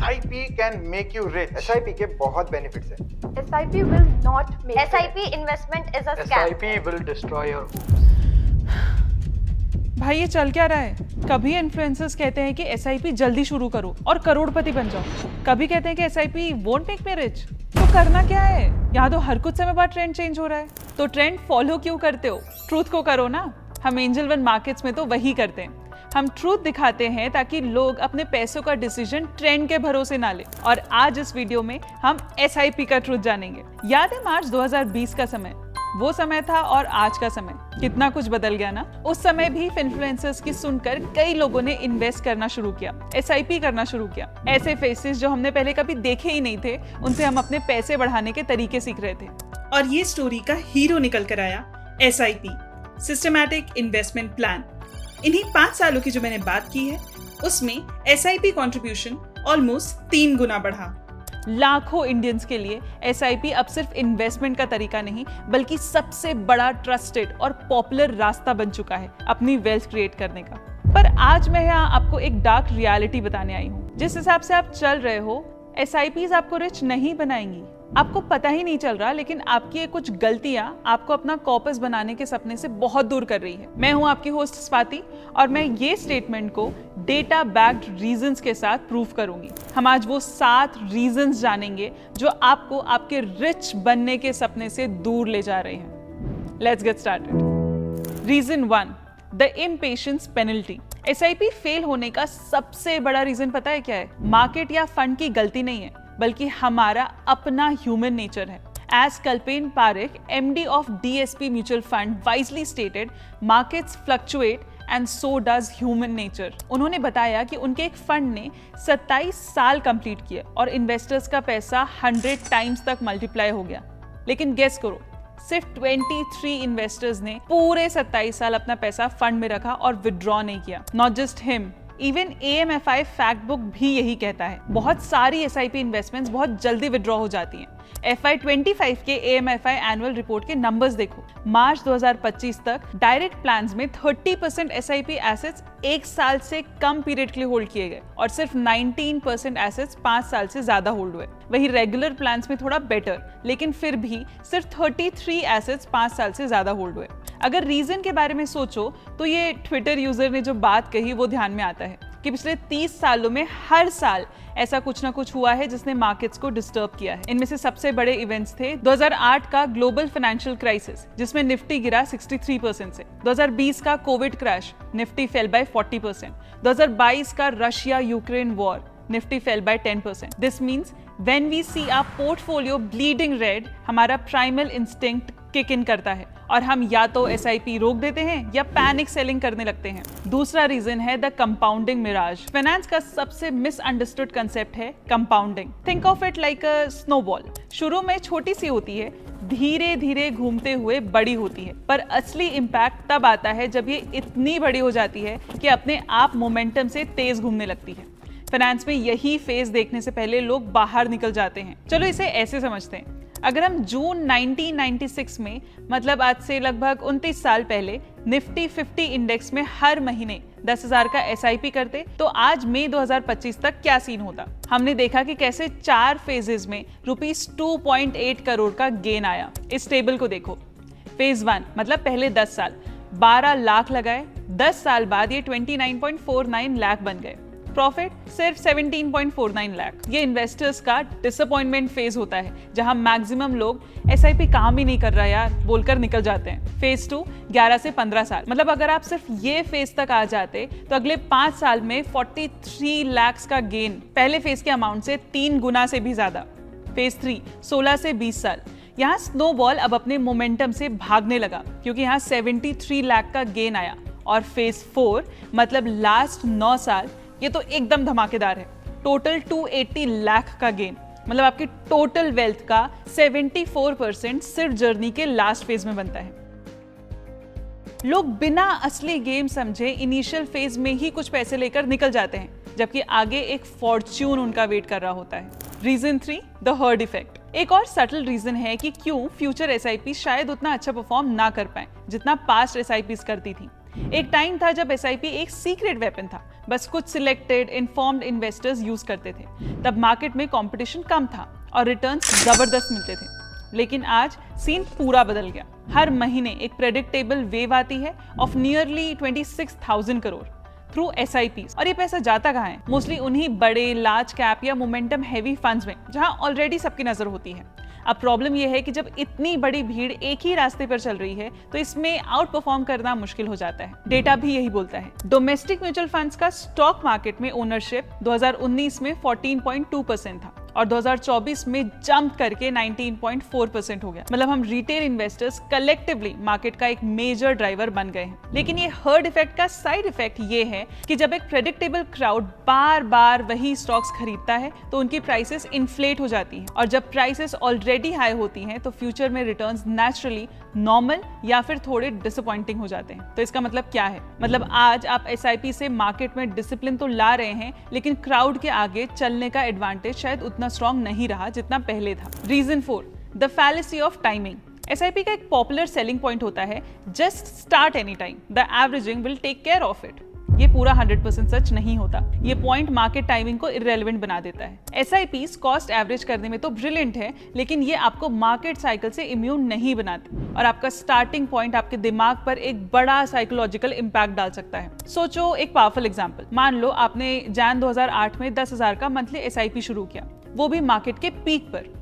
SIP can make you rich. SIP के बहुत benefits हैं। SIP will not make SIP investment is a scam. SIP will destroy your भाई ये चल क्या रहा है? कभी इन्फ्लुएंसर्स कहते हैं कि SIP जल्दी शुरू करो और करोड़पति बन जाओ, कभी कहते हैं कि SIP won't make me rich। तो करना क्या है? यहाँ तो हर कुछ समय बाद ट्रेंड चेंज हो रहा है, तो ट्रेंड फॉलो क्यों करते हो? ट्रूथ को करो ना। हम एंजल वन मार्केट्स में तो वही करते हैं। हम ट्रूथ दिखाते हैं ताकि लोग अपने पैसों का डिसीजन ट्रेंड के भरोसे ना ले। और आज इस वीडियो में हम SIP का ट्रूथ जानेंगे। याद है मार्च 2020 का समय? वो समय था और आज का समय कितना कुछ बदल गया ना। उस समय भी इन्फ्लुएंसर्स की सुनकर कई लोगों ने इन्वेस्ट करना शुरू किया, SIP करना शुरू किया। ऐसे फेसेस जो हमने पहले कभी देखे ही नहीं थे, उनसे हम अपने पैसे बढ़ाने के तरीके सीख रहे थे। और ये स्टोरी का हीरो निकल कर आया SIP, सिस्टमैटिक इन्वेस्टमेंट प्लान। इन्हीं 5 सालों की जो मैंने बात की है, उसमें SIP कंट्रीब्यूशन ऑलमोस्ट 3 गुना बढ़ा। लाखों इंडियंस के लिए SIP अब सिर्फ इन्वेस्टमेंट का तरीका नहीं, बल्कि सबसे बड़ा ट्रस्टेड और पॉपुलर रास्ता बन चुका है अपनी वेल्थ क्रिएट करने का। पर आज मैं यहाँ आपको एक डार्क रियलिटी बताने आई हूँ। जिस हिसाब से आप चल रहे हो, SIPs आपको रिच नहीं बनाएंगी। आपको पता ही नहीं चल रहा, लेकिन आपकी ये कुछ गलतियां आपको अपना कॉर्पस बनाने के सपने से बहुत दूर कर रही है। मैं हूं आपकी होस्ट स्वाति और मैं ये स्टेटमेंट को डेटा बैक्ड रीजंस के साथ प्रूव करूंगी। हम आज वो 7 रीजंस जानेंगे जो आपको आपके रिच बनने के सपने से दूर ले जा रहे हैं। Let's get started. Reason 1, the impatience penalty. SIP fail होने का सबसे बड़ा रीजन पता है क्या है? मार्केट या फंड की गलती नहीं है, बल्कि हमारा अपना ह्यूमन नेचर है। As Kalpen Parekh, MD of DSP Mutual Fund, wisely stated, markets fluctuate and so does human nature. उन्होंने बताया कि उनके एक फंड ने 27 साल कंप्लीट किए और इन्वेस्टर्स का पैसा 100 टाइम्स तक मल्टीप्लाई हो गया। लेकिन गेस करो, सिर्फ 23 इन्वेस्टर्स ने पूरे 27 साल अपना पैसा फंड में रखा और विड्रॉ नहीं किया। Not just him, even AMFI fact book भी यही कहता है। बहुत सारी SIP इन्वेस्टमेंट्स बहुत जल्दी विड्रॉ हो जाती हैं। FY25 के AMFI एनुअल रिपोर्ट के नंबर्स देखो। मार्च 2025 तक डायरेक्ट प्लान्स में 30% SIP एसेट्स 1 साल से कम पीरियड के लिए होल्ड किए गए और सिर्फ 19% एसेट्स 5 साल से ज्यादा होल्ड हुए। वही रेगुलर प्लान्स में थोड़ा बेटर, लेकिन फिर भी सिर्फ 33 एसेट्स 5 साल से ज्यादा होल्ड हुए। अगर रीजन के बारे में सोचो तो ये ट्विटर यूजर ने जो बात कही वो ध्यान में आता है कि पिछले 30 सालों में हर साल ऐसा कुछ ना कुछ हुआ है जिसने मार्केट्स को डिस्टर्ब किया है। इनमें से सबसे बड़े इवेंट्स थे 2008 का ग्लोबल फाइनेंशियल क्राइसिस, जिसमें निफ्टी गिरा 63% से। 2020 का Covid crash, Nifty fell by 40%। 2022 का Russia Ukraine war, Nifty fell by 10%। This means when we see our portfolio bleeding red, हमारा प्राइमल इंस्टिंक्ट किक इन करता है और हम या तो SIP रोक देते हैं या पैनिक सेलिंग करने लगते हैं। दूसरा रीजन है द कंपाउंडिंग मिराज। फाइनेंस का सबसे मिसअंडरस्टूड कंसेप्ट है compounding. Think of it like a snowball. शुरू में छोटी सी होती है, धीरे धीरे घूमते हुए बड़ी होती है, पर असली इम्पैक्ट तब आता है जब ये इतनी बड़ी हो जाती है कि अपने आप मोमेंटम से तेज घूमने लगती है। फाइनेंस में यही फेज देखने से पहले लोग बाहर निकल जाते हैं। चलो इसे ऐसे समझते हैं, अगर हम जून 1996 में, मतलब आज से लगभग 29 साल पहले, निफ्टी 50 इंडेक्स में हर महीने 10,000 का SIP करते, तो आज मई 2025 तक क्या सीन होता। हमने देखा कि कैसे 4 फेजेस में ₹2.8 करोड़ का गेन आया। इस टेबल को देखो। फेज 1 मतलब पहले 10 साल 12 लाख लगाए, 10 साल बाद ये 29.49 लाख बन गए। प्रॉफिट सिर्फ 17.49 लाख। ये इन्वेस्टर्स का डिसअपॉइंटमेंट फेज होता है, जहां मैक्सिमम लोग SIP काम ही नहीं कर रहा यार बोलकर निकल जाते हैं। फेज 2 11 से 15 साल, मतलब अगर आप सिर्फ ये फेज तक आ जाते तो अगले 5 साल में 43 लाख का गेन, पहले फेज के अमाउंट से 3 गुना से भी ज्यादा। फेज 3 16 से 20 साल। यहाँ स्नोबॉल अब अपने मोमेंटम से भागने लगा क्योंकि यहाँ 73 लाख का गेन आया। और फेज 4 मतलब लास्ट 9 साल, ये तो एकदम धमाकेदार है। टोटल 280 लाख का गेन, मतलब आपकी टोटल वेल्थ का 74% सिर्फ जर्नी के लास्ट फेज में बनता है। लोग बिना असली गेम समझे इनिशियल फेज में ही कुछ पैसे लेकर निकल जाते हैं, जबकि आगे एक फॉर्च्यून उनका वेट कर रहा होता है। Reason 3, the herd effect. एक और सटल रीजन है कि क्यों फ्यूचर SIP शायद उतना अच्छा परफॉर्म ना कर पाए जितना पास्ट SIPs करती थी। एक टाइम था जब एसआईपी एक सीक्रेट वेपन था, बस कुछ सिलेक्टेड इन्फॉर्म्ड इन्वेस्टर्स यूज करते थे। तब मार्केट में कंपटीशन कम था और रिटर्न्स जबरदस्त मिलते थे। लेकिन आज सीन पूरा बदल गया। हर महीने एक प्रेडिक्टेबल वेव आती है of nearly 26,000 crore through SIPs। और ये पैसा जाता कहाँ है? मोस्टली उन्हीं बड़े लार्ज कैप या मोमेंटम हैवी फंड्स में जहां ऑलरेडी सबकी नजर होती है। अब प्रॉब्लम यह है कि जब इतनी बड़ी भीड़ एक ही रास्ते पर चल रही है तो इसमें आउट परफॉर्म करना मुश्किल हो जाता है। डेटा भी यही बोलता है। डोमेस्टिक म्यूचुअल फंड्स का स्टॉक मार्केट में ओनरशिप 2019 में 14.2% था और 2024 में जंप करके 19.4% हो गया। मतलब हम रिटेल इन्वेस्टर्स कलेक्टिवली मार्केट का एक मेजर ड्राइवर बन गए हैं। लेकिन ये हर्ड इफेक्ट का साइड इफेक्ट ये है कि जब एक प्रेडिक्टेबल क्राउड बार बार वही स्टॉक्स खरीदता है तो उनकी प्राइसेस इन्फ्लेट हो जाती हैं और जब प्राइसेस ऑलरेडी हाई होती हैं तो फ्यूचर में रिटर्न्स नेचुरली नॉर्मल या फिर थोड़े डिसअपॉइंटिंग हो जाते हैं। तो इसका मतलब क्या है? मतलब आज आप SIP से मार्केट में डिसिप्लिन तो ला रहे हैं लेकिन क्राउड के आगे चलने का एडवांटेज शायद उतना स्ट्रॉन्ग नहीं रहा जितना पहले था। Reason 4, the fallacy of timing. SIP का एक पॉपुलर सेलिंग पॉइंट होता है just start any time, the averaging will take care of it. ये पूरा 100% सच नहीं होता। ये पॉइंट मार्केट टाइमिंग को इररेलेवेंट बना देता है। SIPs कॉस्ट एवरेज करने में तो ब्रिलियंट है लेकिन ये आपको मार्केट साइकिल से इम्यून नहीं बनाते और आपका स्टार्टिंग पॉइंट आपके दिमाग पर एक बड़ा साइकोलॉजिकल इंपैक्ट डाल सकता है। सोचो एक पावरफुल एग्जांपल, मान लो आपने जैन 2008 में 10,000 का मंथली SIP शुरू किया, वो भी मार्केट के पीक पर।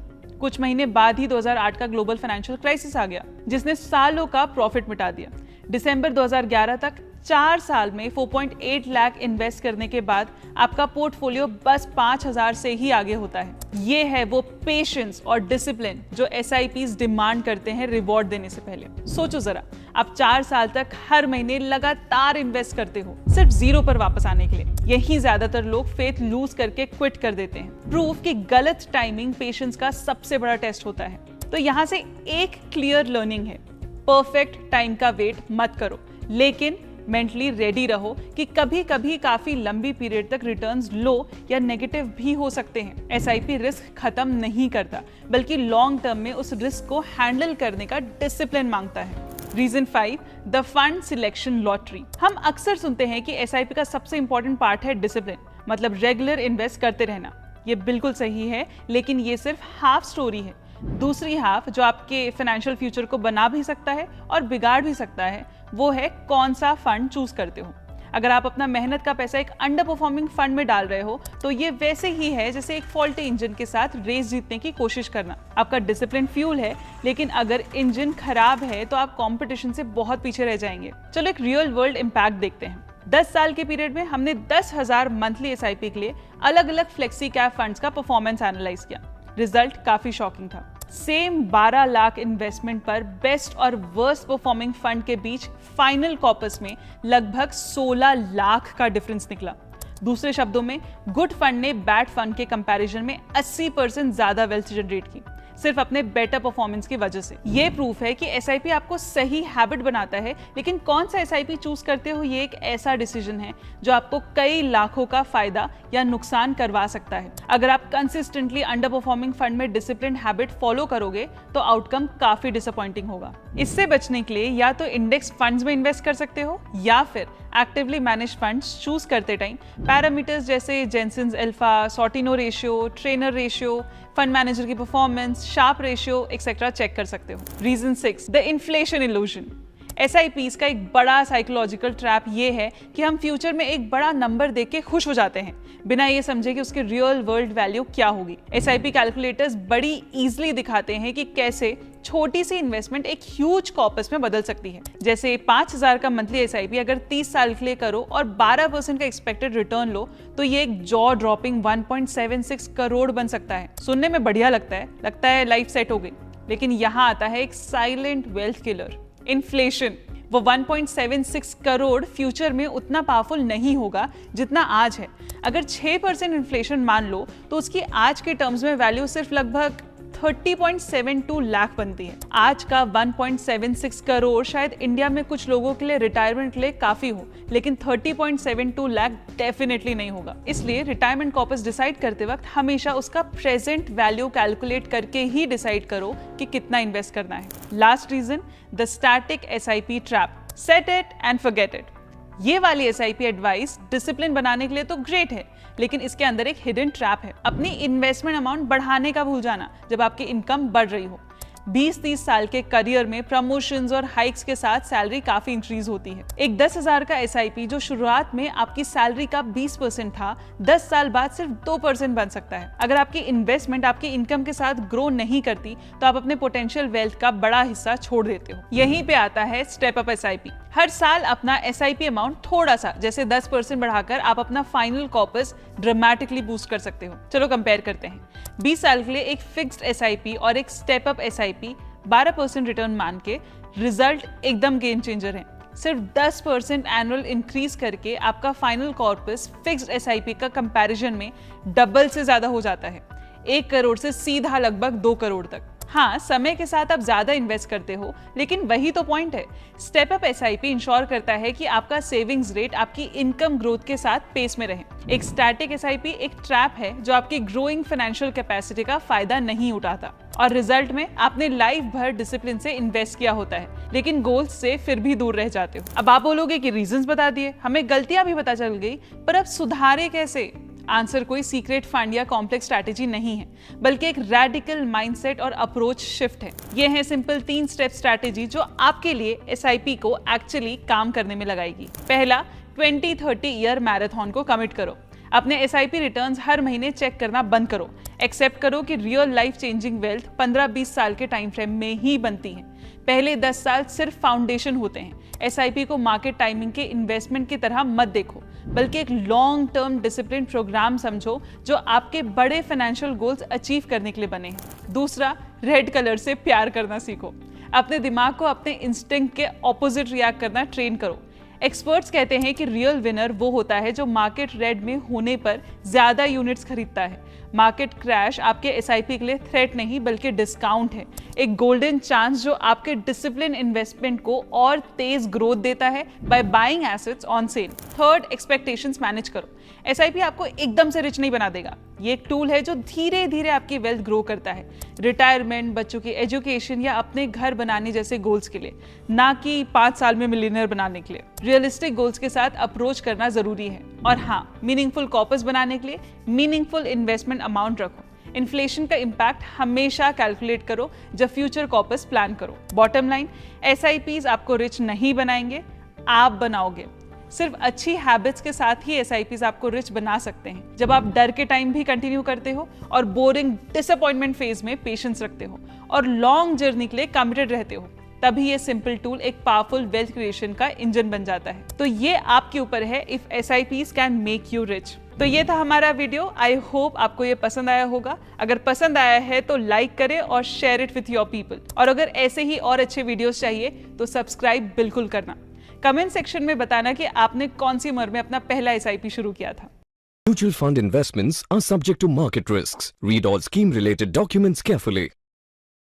कुछ महीने बाद ही 2008 का ग्लोबल फाइनेंशियल क्राइसिस आ गया जिसने सालों का प्रॉफिट मिटा दिया। दिसंबर 2011 तक 4 साल में 4.8 लाख इन्वेस्ट करने के बाद आपका पोर्टफोलियो बस 5,000 से ही आगे होता है। ये है वो पेशेंस और डिसिप्लिन जो SIPs डिमांड करते हैं रिवॉर्ड देने से पहले। सोचो जरा, आप 4 साल तक हर महीने लगातार इन्वेस्ट करते हो सिर्फ जीरो पर वापस आने के लिए। यही ज्यादातर लोग फेथ लूज करके क्विट कर देते हैं। प्रूफ कि गलत टाइमिंग पेशेंस का सबसे बड़ा टेस्ट होता है। तो यहाँ से एक क्लियर लर्निंग है, परफेक्ट टाइम का वेट मत करो, लेकिन मेंटली रेडी रहो कि कभी कभी काफी लंबी पीरियड तक रिटर्न्स लो या नेगेटिव भी हो सकते हैं। SIP रिस्क खत्म नहीं करता बल्कि लॉन्ग टर्म में उस रिस्क को हैंडल करने का डिसिप्लिन मांगता है। Reason 5, the fund selection lottery. हम अक्सर सुनते हैं कि SIP का सबसे इंपॉर्टेंट पार्ट है डिसिप्लिन, मतलब रेगुलर इन्वेस्ट करते रहना। ये बिल्कुल सही है लेकिन ये सिर्फ हाफ स्टोरी है। दूसरी हाफ जो आपके फाइनेंशियल फ्यूचर को बना भी सकता है और बिगाड़ भी सकता है वो है कौन सा फंड चूज करते हो। अगर आप अपना मेहनत का पैसा एक अंडर परफॉर्मिंग फंड में डाल रहे हो तो ये वैसे ही है जैसे एक फॉल्टी इंजन के साथ रेस जीतने की कोशिश करना। आपका डिसिप्लिन फ्यूल है लेकिन अगर इंजन खराब है तो आप कंपटीशन से बहुत पीछे रह जाएंगे। चलो एक रियल वर्ल्ड इम्पैक्ट देखते हैं। 10 साल के पीरियड में हमने 10,000 मंथली SIP के लिए अलग अलग फ्लेक्सी कैप फंड्स का परफॉर्मेंस एनालाइज किया। रिजल्ट काफी शॉकिंग था। सेम 12 लाख इन्वेस्टमेंट पर बेस्ट और वर्स्ट परफॉर्मिंग फंड के बीच फाइनल कॉर्पस में लगभग 16 लाख का डिफरेंस निकला। दूसरे शब्दों में गुड फंड ने बैड फंड के कंपैरिजन में 80% ज्यादा वेल्थ जनरेट की सिर्फ अपने बेटर परफॉर्मेंस की वजह से। ये प्रूफ है कि SIP आपको सही हैबिट बनाता है, लेकिन कौन सा SIP चूज करते हो ये एक ऐसा डिसीजन है जो आपको कई लाखों का फायदा या नुकसान करवा सकता है। अगर आप कंसिस्टेंटली अंडर परफॉर्मिंग फंड में डिसिप्लिन हैबिट फॉलो करोगे तो आउटकम काफी डिसअपॉइंटिंग होगा। इससे बचने के लिए या तो इंडेक्स फंड्स में इन्वेस्ट कर सकते हो या फिर एक्टिवली मैनेज फंड्स चूज करते टाइम पैरामीटर्स जैसे Jensen's alpha, Sortino ratio, Treynor ratio, fund manager की performance, Sharpe ratio etcetera check कर सकते हो। Reason 6, the inflation illusion. SIPs का एक बड़ा साइकोलॉजिकल ट्रैप ये है कि हम फ्यूचर में एक बड़ा नंबर देख के खुश हो जाते हैं बिना ये समझे कि उसकी रियल वर्ल्ड वैल्यू क्या होगी। SIP कैलकुलेटर्स बड़ी इजीली दिखाते हैं कि कैसे छोटी सी इन्वेस्टमेंट एक ह्यूज कॉर्पस में बदल सकती है। जैसे 5,000 का मंथली SIP अगर 30 साल के लिए करो और 12% का एक्सपेक्टेड रिटर्न लो तो ये एक जॉ ड्रॉपिंग 1.76 करोड़ बन सकता है। सुनने में बढ़िया लगता है लाइफ सेट हो गई, लेकिन यहाँ आता है एक साइलेंट वेल्थ किलर, इन्फ्लेशन। वो 1.76 करोड़ फ्यूचर में उतना पावरफुल नहीं होगा जितना आज है। अगर 6% इन्फ्लेशन मान लो तो उसकी आज के टर्म्स में वैल्यू सिर्फ लगभग 30.72 लाख बनती है। आज का 1.76 करोड़ शायद इंडिया में कुछ लोगों के लिए रिटायरमेंट के लिए काफी हो, लेकिन 30.72 लाख डेफिनेटली नहीं होगा। इसलिए रिटायरमेंट कॉर्पस डिसाइड करते वक्त हमेशा उसका प्रेजेंट वैल्यू कैलकुलेट करके ही डिसाइड करो कि कितना इन्वेस्ट करना है। Last reason, the static SIP trap. Set it and forget it. ये वाली SIP एडवाइस डिसिप्लिन बनाने के लिए तो ग्रेट है, लेकिन इसके अंदर एक हिडन ट्रैप है, अपनी इन्वेस्टमेंट अमाउंट बढ़ाने का भूल जाना जब आपकी इनकम बढ़ रही हो। 20-30 साल के करियर में प्रमोशंस और हाइक्स के साथ सैलरी काफी इंक्रीज होती है। एक 10,000 का SIP जो शुरुआत में आपकी सैलरी का 20% था, 10 साल बाद सिर्फ 2% बन सकता है। अगर आपकी इन्वेस्टमेंट आपकी इनकम के साथ ग्रो नहीं करती तो आप अपने पोटेंशियल वेल्थ का बड़ा हिस्सा छोड़ देते हो। यहीं पे आता है स्टेप अप SIP। हर साल अपना SIP अमाउंट थोड़ा सा, जैसे 10% बढ़ाकर आप अपना फाइनल कॉर्पस ड्रामेटिकली बूस्ट कर सकते हो। चलो कंपेयर करते हैं। 20 साल के लिए एक फिक्स्ड SIP और एक स्टेप अप SIP 12% रिटर्न मान के रिजल्ट एकदम गेम चेंजर है। सिर्फ 10% एनुअल इंक्रीज करके आपका फाइनल कॉर्पस फिक्स्ड SIP का कंपैरिजन में डबल से ज्यादा हो जाता है, 1 करोड़ से सीधा लगभग 2 करोड़ तक। हाँ, समय के साथ आप ज्यादा इन्वेस्ट करते हो, लेकिन वही तो पॉइंट है। स्टेप अप SIP इंश्योर करता है कि आपका सेविंग्स रेट आपकी इनकम ग्रोथ के साथ पेस में रहे। एक स्टैटिक SIP एक ट्रैप है जो आपकी ग्रोइंग फाइनेंशियल कैपेसिटी का फायदा नहीं उठाता, और रिजल्ट में आपने लाइफ भर डिसिप्लिन से इन्वेस्ट किया होता है, लेकिन गोल्स से फिर भी दूर रह जाते हो। अब आप बोलोगे कि रीजंस बता दिए, हमें गलतियां भी पता चल गई, पर अब सुधारे कैसे? आंसर कोई सीक्रेट फंड या कॉम्प्लेक्स स्ट्रैटेजी नहीं है, बल्कि एक रैडिकल माइंडसेट और अप्रोच शिफ्ट है। ये है सिंपल 3 स्टेप स्ट्रैटेजी जो आपके लिए SIP को एक्चुअली काम करने में लगाएगी। पहला, 20-30 ईयर मैराथन को कमिट करो। अपने SIP रिटर्न्स हर महीने चेक करना बंद करो। एक्सेप्ट करो कि रियल लाइफ चेंजिंग वेल्थ 15-20 साल के टाइम फ्रेम में ही बनती है। पहले 10 साल सिर्फ फाउंडेशन होते हैं। SIP को मार्केट टाइमिंग के इन्वेस्टमेंट की तरह मत देखो, बल्कि एक लॉन्ग टर्म डिसिप्लिन प्रोग्राम समझो जो आपके बड़े फाइनेंशियल गोल्स अचीव करने के लिए बने हैं। दूसरा, रेड कलर से प्यार करना सीखो। अपने दिमाग को अपने इंस्टिंक्ट के ऑपोजिट रिएक्ट करना ट्रेन करो। एक्सपर्ट्स कहते हैं कि रियल विनर वो होता है जो मार्केट रेड में होने पर ज्यादा यूनिट्स खरीदता है। मार्केट क्रैश आपके SIP के लिए थ्रेट नहीं, बल्कि डिस्काउंट है, एक गोल्डन चांस जो आपके डिसिप्लिन इन्वेस्टमेंट को और तेज ग्रोथ देता है by buying assets on sale. Third, expectations manage करो। SIP आपको एकदम से रिच नहीं बना देगा, ये एक टूल है जो धीरे धीरे आपकी वेल्थ ग्रो करता है, रिटायरमेंट, बच्चों की एजुकेशन या अपने घर बनाने जैसे गोल्स के लिए, ना कि 5 साल में मिलियनर बनाने के लिए। रियलिस्टिक गोल्स के साथ अप्रोच करना जरूरी है। और हाँ, मीनिंगफुल कॉर्पस बनाने के लिए मीनिंगफुल इन्वेस्टमेंट अमाउंट रखो। इन्फ्लेशन का इम्पैक्ट हमेशा कैलकुलेट करो जब फ्यूचर कॉर्पस प्लान करो। बॉटम लाइन, SIPs आपको रिच नहीं बनाएंगे, आप बनाओगे। सिर्फ अच्छी हैबिट्स के साथ ही SIPs आपको रिच बना सकते हैं। जब आप डर के टाइम भी कंटिन्यू करते हो और बोरिंग डिसअपॉइंटमेंट फेज में पेशेंस रखते हो और लॉन्ग जर्नी के लिए कमिटेड रहते हो, तभी ये सिंपल टूल एक पावरफुल वेल्थ क्रिएशन का इंजन बन जाता है। तो ये आपके ऊपर है if SIPs can make you rich. तो ये था हमारा वीडियो। आई होप आपको ये पसंद आया होगा। अगर पसंद आया है तो लाइक करें और share it with your people. और अगर ऐसे ही और अच्छे वीडियोस चाहिए तो सब्सक्राइब बिल्कुल करना। कमेंट सेक्शन में बताना कि आपने कौन सी उम्र में अपना पहला SIP शुरू किया था। Mutual fund investments are subject to market risks. Read all scheme related documents carefully.